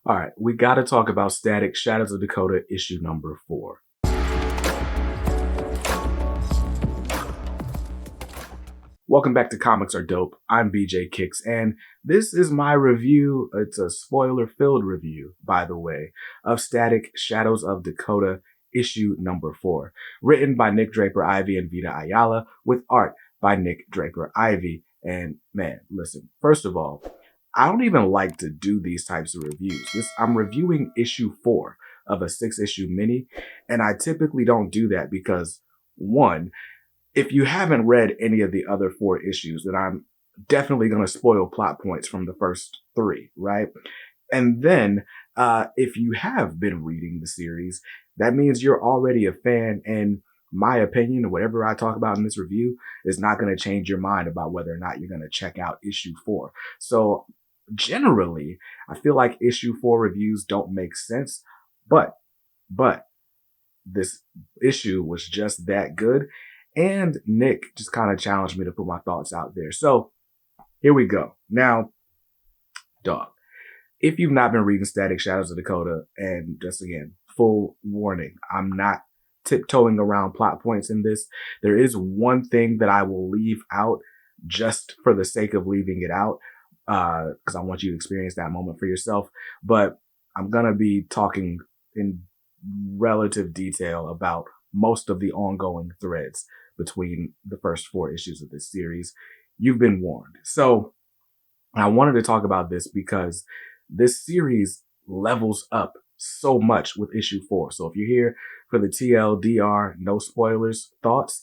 All right, we got to talk about Static Shadows of Dakota issue number 4. Welcome back to Comics Are Dope. I'm BJ Kicks, and this is my review. It's a spoiler-filled review, by the way, of Static Shadows of Dakota issue number 4, written by Nick Draper-Ivey and Vita Ayala, with art by Nick Draper-Ivey. And man, listen, first of all, I don't even like to do these types of reviews. I'm reviewing issue 4 of a 6-issue mini, and I typically don't do that because, one, if you haven't read any of the other 4 issues, then I'm definitely going to spoil plot points from the first 3, right? And then, if you have been reading the series, that means you're already a fan, and my opinion, whatever I talk about in this review, is not going to change your mind about whether or not you're going to check out issue 4. So generally, I feel like issue 4 reviews don't make sense, but this issue was just that good, and Nick just kind of challenged me to put my thoughts out there. So here we go. Now, dog, if you've not been reading Static Shadows of Dakota, and just again, full warning, I'm not tiptoeing around plot points in this. There is one thing that I will leave out just for the sake of leaving it out, because I want you to experience that moment for yourself. But I'm going to be talking in relative detail about most of the ongoing threads between the first 4 issues of this series. You've been warned. So I wanted to talk about this because this series levels up so much with issue 4. So if you're here for the TLDR, no spoilers thoughts,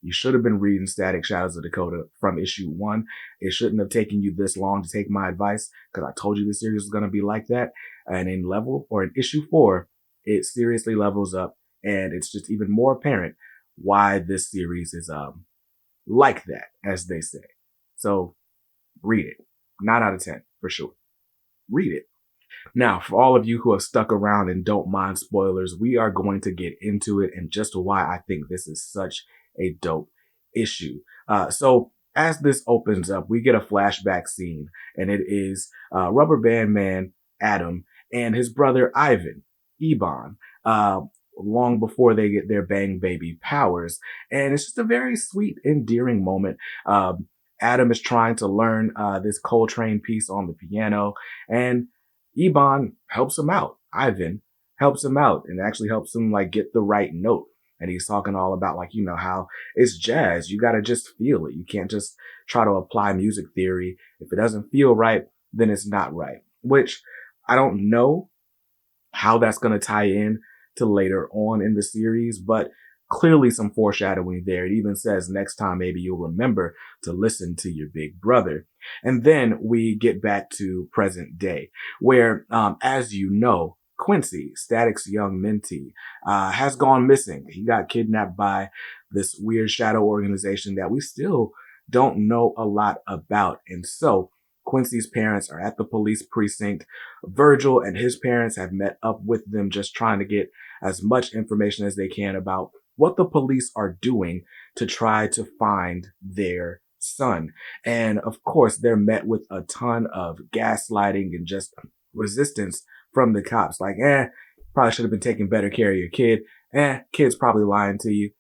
you should have been reading Static Shadows of Dakota from issue 1. It shouldn't have taken you this long to take my advice, because I told you the series was going to be like that. And in issue 4, it seriously levels up, and it's just even more apparent why this series is like that, as they say. So read it. 9 out of 10 for sure. Read it. Now, for all of you who have stuck around and don't mind spoilers, we are going to get into it and just why I think this is such a dope issue. So as this opens up, we get a flashback scene, and it is Rubber Band Man Adam and his brother Ivan, Ebon, long before they get their Bang Baby powers. And it's just a very sweet, endearing moment. Adam is trying to learn this Coltrane piece on the piano, and Ebon helps him out. Ivan helps him out and actually helps him like get the right note. And he's talking all about like, how it's jazz. You got to just feel it. You can't just try to apply music theory. If it doesn't feel right, then it's not right. Which I don't know how that's going to tie in to later on in the series, but clearly some foreshadowing there. It even says next time maybe you'll remember to listen to your big brother. And then we get back to present day, where, as you know, Quincy, Static's young mentee, has gone missing. He got kidnapped by this weird shadow organization that we still don't know a lot about. And so Quincy's parents are at the police precinct. Virgil and his parents have met up with them, just trying to get as much information as they can about what the police are doing to try to find their son. And of course, they're met with a ton of gaslighting and just resistance from the cops. Like, probably should have been taking better care of your kid. Kid's probably lying to you.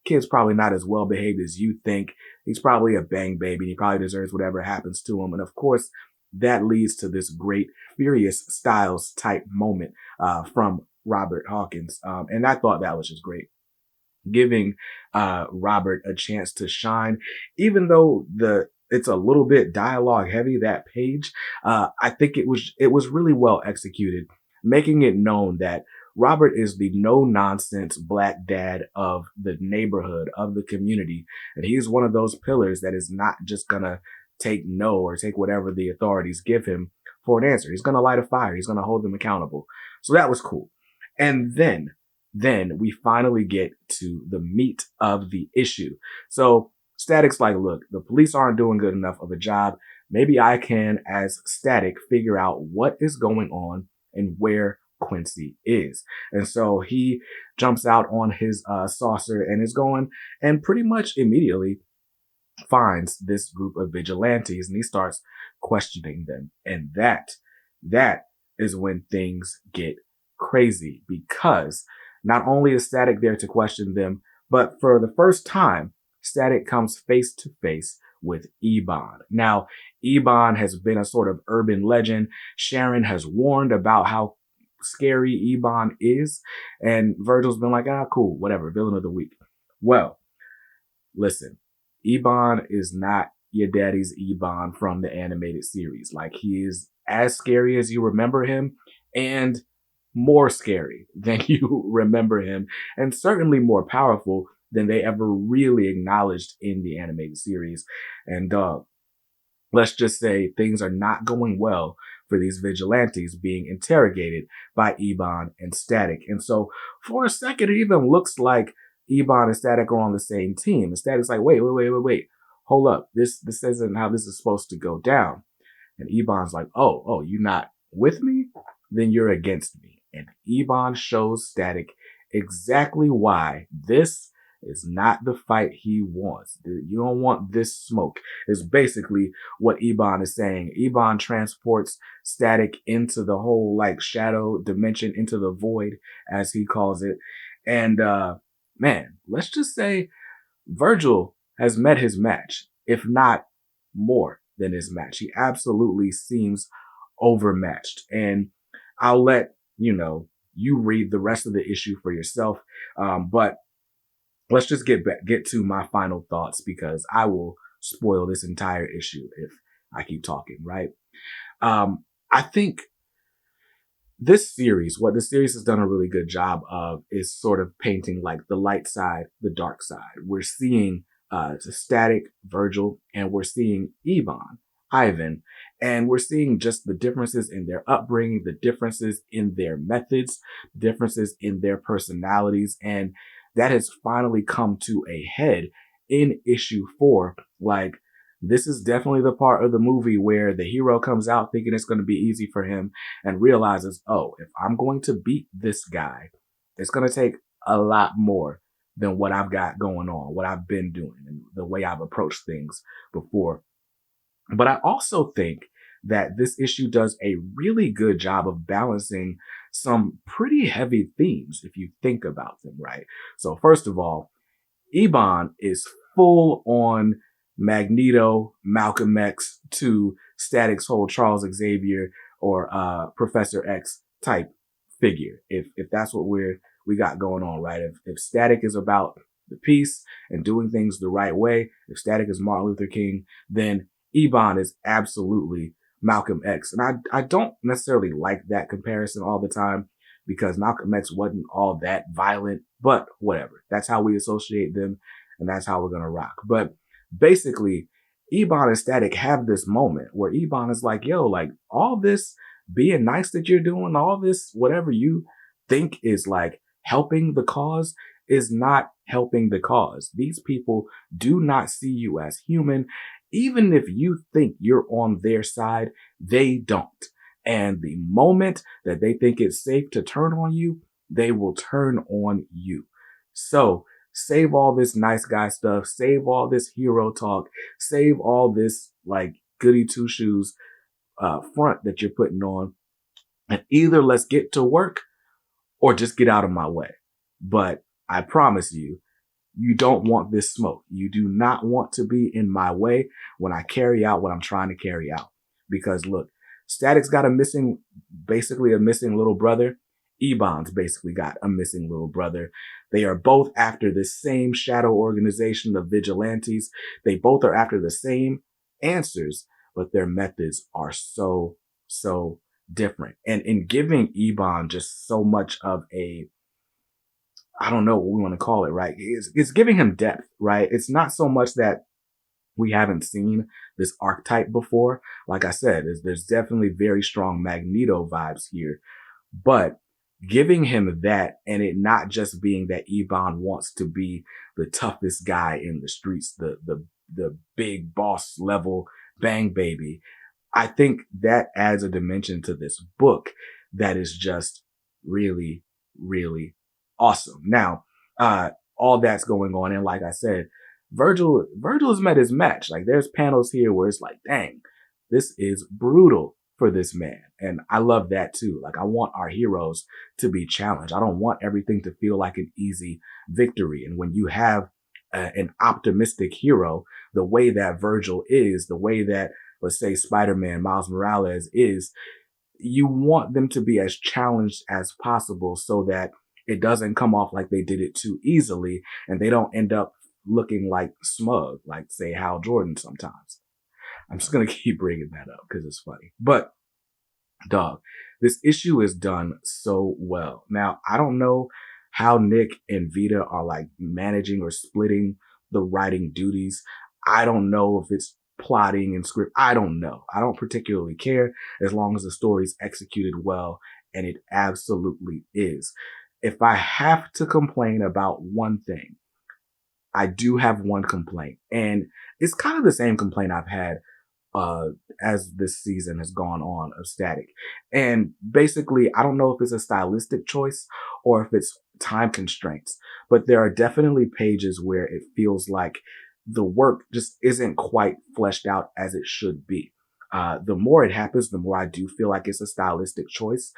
Kid's probably not as well behaved as you think. He's probably a bang baby. He probably deserves whatever happens to him. And of course, that leads to this great Furious Styles type moment from Robert Hawkins. And I thought that was just great, giving Robert a chance to shine, even though it's a little bit dialogue heavy, that page. I think it was really well executed, making it known that Robert is the no-nonsense black dad of the neighborhood, of the community. And he's one of those pillars that is not just going to take no or take whatever the authorities give him for an answer. He's going to light a fire. He's going to hold them accountable. So that was cool. And then we finally get to the meat of the issue. So Static's like, look, the police aren't doing good enough of a job. Maybe I can, as Static, figure out what is going on and where Quincy is. And so he jumps out on his saucer and is going, and pretty much immediately finds this group of vigilantes, and he starts questioning them. And that is when things get crazy, because not only is Static there to question them, but for the first time, Static comes face to face with Ebon. Now, Ebon has been a sort of urban legend. Sharon has warned about how scary Ebon is, and Virgil's been like, cool, whatever, villain of the week. Well, listen, Ebon is not your daddy's Ebon from the animated series. Like, he is as scary as you remember him, and more scary than you remember him, and certainly more powerful than they ever really acknowledged in the animated series. And let's just say things are not going well for these vigilantes being interrogated by Ebon and Static. And so for a second, it even looks like Ebon and Static are on the same team. And Static's like, wait. Hold up. This isn't how this is supposed to go down. And Ebon's like, oh, you're not with me? Then you're against me. And Ebon shows Static exactly why this is not the fight he wants. You don't want this smoke, is basically what Ebon is saying. Ebon transports Static into the whole like shadow dimension, into the void, as he calls it. And man, let's just say Virgil has met his match, if not more than his match. He absolutely seems overmatched. And I'll let you read the rest of the issue for yourself. But let's just get to my final thoughts, because I will spoil this entire issue if I keep talking, right? I think what the series has done a really good job of is sort of painting like the light side, the dark side. We're seeing Static, Virgil, and we're seeing Ebon, Ivan, and we're seeing just the differences in their upbringing, the differences in their methods, differences in their personalities, and that has finally come to a head in issue 4. Like, this is definitely the part of the movie where the hero comes out thinking it's going to be easy for him and realizes, oh, if I'm going to beat this guy, it's going to take a lot more than what I've got going on, what I've been doing, and the way I've approached things before. But I also think that this issue does a really good job of balancing some pretty heavy themes if you think about them, right? So first of all, Ebon is full on Magneto, Malcolm X to Static's whole Charles Xavier or Professor X type figure. If that's what we got going on, right? If Static is about the peace and doing things the right way, if Static is Martin Luther King, then Ebon is absolutely Malcolm X. And I don't necessarily like that comparison all the time, because Malcolm X wasn't all that violent, but whatever. That's how we associate them, and that's how we're going to rock. But basically, Ebon and Static have this moment where Ebon is like, yo, like, all this being nice that you're doing, all this, whatever you think is like helping the cause, is not helping the cause. These people do not see you as human. Even if you think you're on their side, they don't. And the moment that they think it's safe to turn on you, they will turn on you. So save all this nice guy stuff, save all this hero talk, save all this like goody two shoes front that you're putting on, and either let's get to work or just get out of my way. But I promise you, you don't want this smoke. You do not want to be in my way when I carry out what I'm trying to carry out. Because look, Static's got basically a missing little brother. Ebon's basically got a missing little brother. They are both after the same shadow organization of vigilantes. They both are after the same answers, but their methods are so different. And in giving Ebon just so much of I don't know what we want to call it, right? It's giving him depth, right? It's not so much that we haven't seen this archetype before. Like I said, there's definitely very strong Magneto vibes here, but giving him that, and it not just being that Ebon wants to be the toughest guy in the streets, the big boss level bang baby. I think that adds a dimension to this book that is just really, really awesome. Now, all that's going on, and like I said, Virgil has met his match. Like, there's panels here where it's like, dang, this is brutal for this man. And I love that too. Like, I want our heroes to be challenged. I don't want everything to feel like an easy victory. And when you have an optimistic hero, the way that Virgil is, the way that, let's say, Spider-Man, Miles Morales is, you want them to be as challenged as possible so that it doesn't come off like they did it too easily and they don't end up looking like smug, like, say, Hal Jordan sometimes. I'm just going to keep bringing that up because it's funny. But, dog, this issue is done so well. Now, I don't know how Nick and Vita are like managing or splitting the writing duties. I don't know if it's plotting and script. I don't know. I don't particularly care as long as the story's executed well, and it absolutely is. If I have to complain about one thing, I do have one complaint, and it's kind of the same complaint I've had as this season has gone on of Static. And basically, I don't know if it's a stylistic choice or if it's time constraints, but there are definitely pages where it feels like the work just isn't quite fleshed out as it should be. The more it happens, the more I do feel like it's a stylistic choice.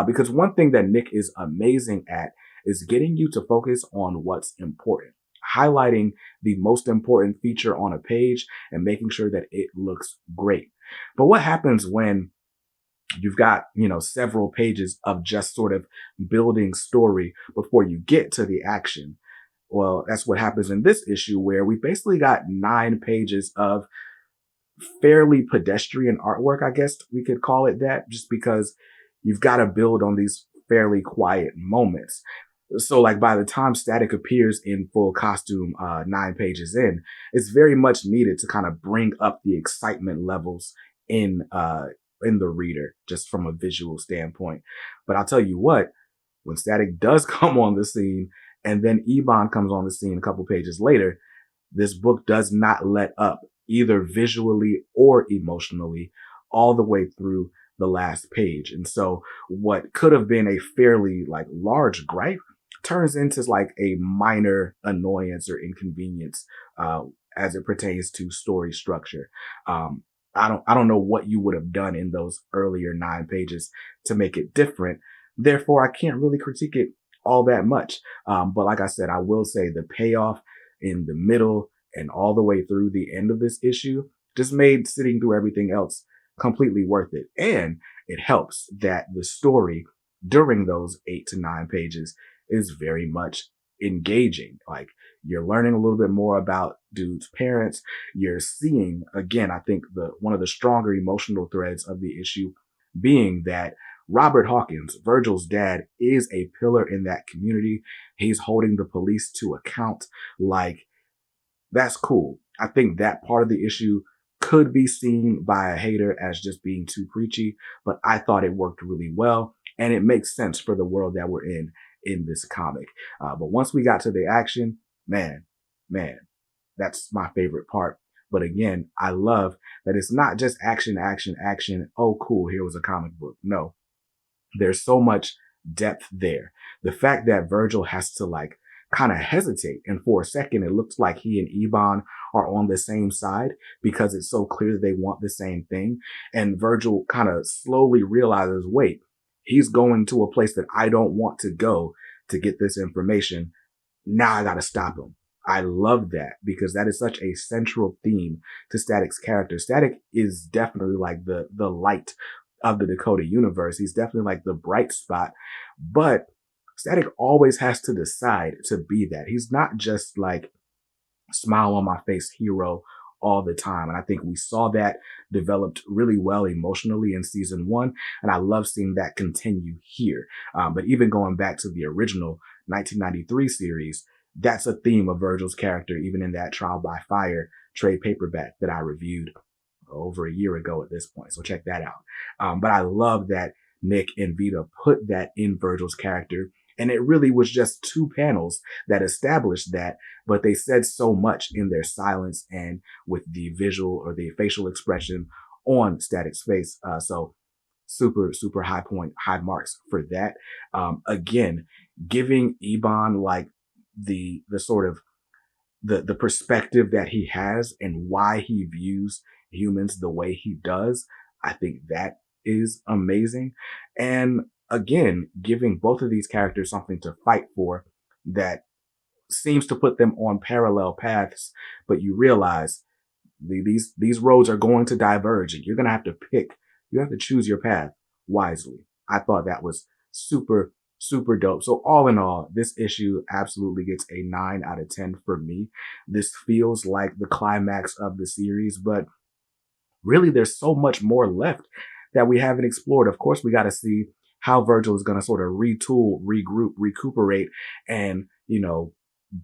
Because one thing that Nick is amazing at is getting you to focus on what's important, highlighting the most important feature on a page and making sure that it looks great. But what happens when you've got, several pages of just sort of building story before you get to the action? Well, that's what happens in this issue, where we basically got 9 pages of fairly pedestrian artwork, I guess we could call it that, just because you've got to build on these fairly quiet moments. So like by the time Static appears in full costume, 9 pages in, it's very much needed to kind of bring up the excitement levels in the reader, just from a visual standpoint. But I'll tell you what, when Static does come on the scene, and then Ebon comes on the scene a couple pages later, this book does not let up, either visually or emotionally, all the way through the last page. And so what could have been a fairly like large gripe turns into like a minor annoyance or inconvenience as it pertains to story structure. I don't know what you would have done in those earlier 9 pages to make it different. Therefore, I can't really critique it all that much. But like I said, I will say the payoff in the middle and all the way through the end of this issue just made sitting through everything else completely worth it. And it helps that the story during those 8 to 9 pages is very much engaging. Like, you're learning a little bit more about dude's parents. You're seeing, again, I think one of the stronger emotional threads of the issue being that Robert Hawkins, Virgil's dad, is a pillar in that community. He's holding the police to account. Like, that's cool. I think that part of the issue could be seen by a hater as just being too preachy, but I thought it worked really well, and it makes sense for the world that we're in this comic. But once we got to the action, man, that's my favorite part. But again, I love that it's not just action, action, action. Oh, cool, here was a comic book. No, there's so much depth there. The fact that Virgil has to like kind of hesitate, and for a second it looks like he and Ebon are on the same side because it's so clear that they want the same thing. And Virgil kind of slowly realizes, wait, he's going to a place that I don't want to go to get this information. Now I got to stop him. I love that because that is such a central theme to Static's character. Static is definitely like the light of the Dakota universe. He's definitely like the bright spot, but Static always has to decide to be that. He's not just like smile on my face hero all the time. And I think we saw that developed really well emotionally in season 1. And I love seeing that continue here. But even going back to the original 1993 series, that's a theme of Virgil's character, even in that Trial by Fire trade paperback that I reviewed over a year ago at this point. So check that out. But I love that Nick and Vita put that in Virgil's character. And it really was just 2 panels that established that, but they said so much in their silence and with the visual or the facial expression on Static's face. So super, super high marks for that. Again, giving Ebon like the sort of the perspective that he has and why he views humans the way he does. I think that is amazing. And again, giving both of these characters something to fight for that seems to put them on parallel paths, but you realize these roads are going to diverge and you're going to have to pick, you have to choose your path wisely. I thought that was super, super dope. So all in all, this issue absolutely gets a 9 out of 10 for me. This feels like the climax of the series, but really there's so much more left that we haven't explored. Of course, we got to see how Virgil is going to sort of retool, regroup, recuperate, and,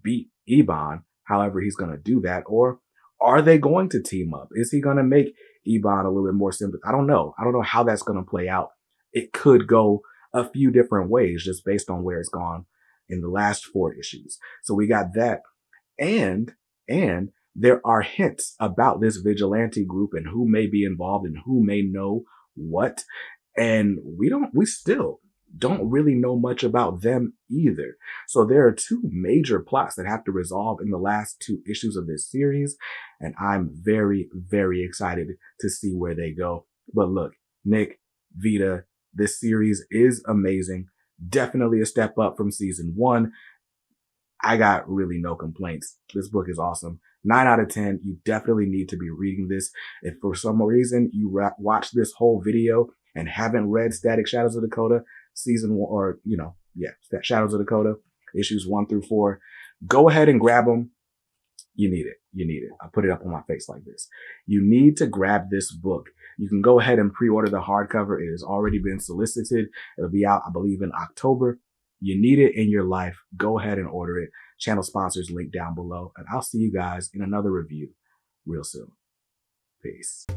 beat Ebon, however he's going to do that. Or are they going to team up? Is he going to make Ebon a little bit more sympathetic? I don't know. I don't know how that's going to play out. It could go a few different ways just based on where it's gone in the last 4 issues. So we got that. And there are hints about this vigilante group and who may be involved and who may know what. And we still don't really know much about them either. So there are 2 major plots that have to resolve in the last 2 issues of this series. And I'm very, very excited to see where they go. But look, Nick, Vita, this series is amazing. Definitely a step up from season 1. I got really no complaints. This book is awesome. 9 out of 10. You definitely need to be reading this. If for some reason you watch this whole video and haven't read Static Shadows of Dakota season 1, or, Shadows of Dakota issues 1 through 4, go ahead and grab them. You need it. You need it. I put it up on my face like this. You need to grab this book. You can go ahead and pre-order the hardcover. It has already been solicited. It'll be out, I believe, in October. You need it in your life. Go ahead and order it. Channel sponsors link down below. And I'll see you guys in another review real soon. Peace.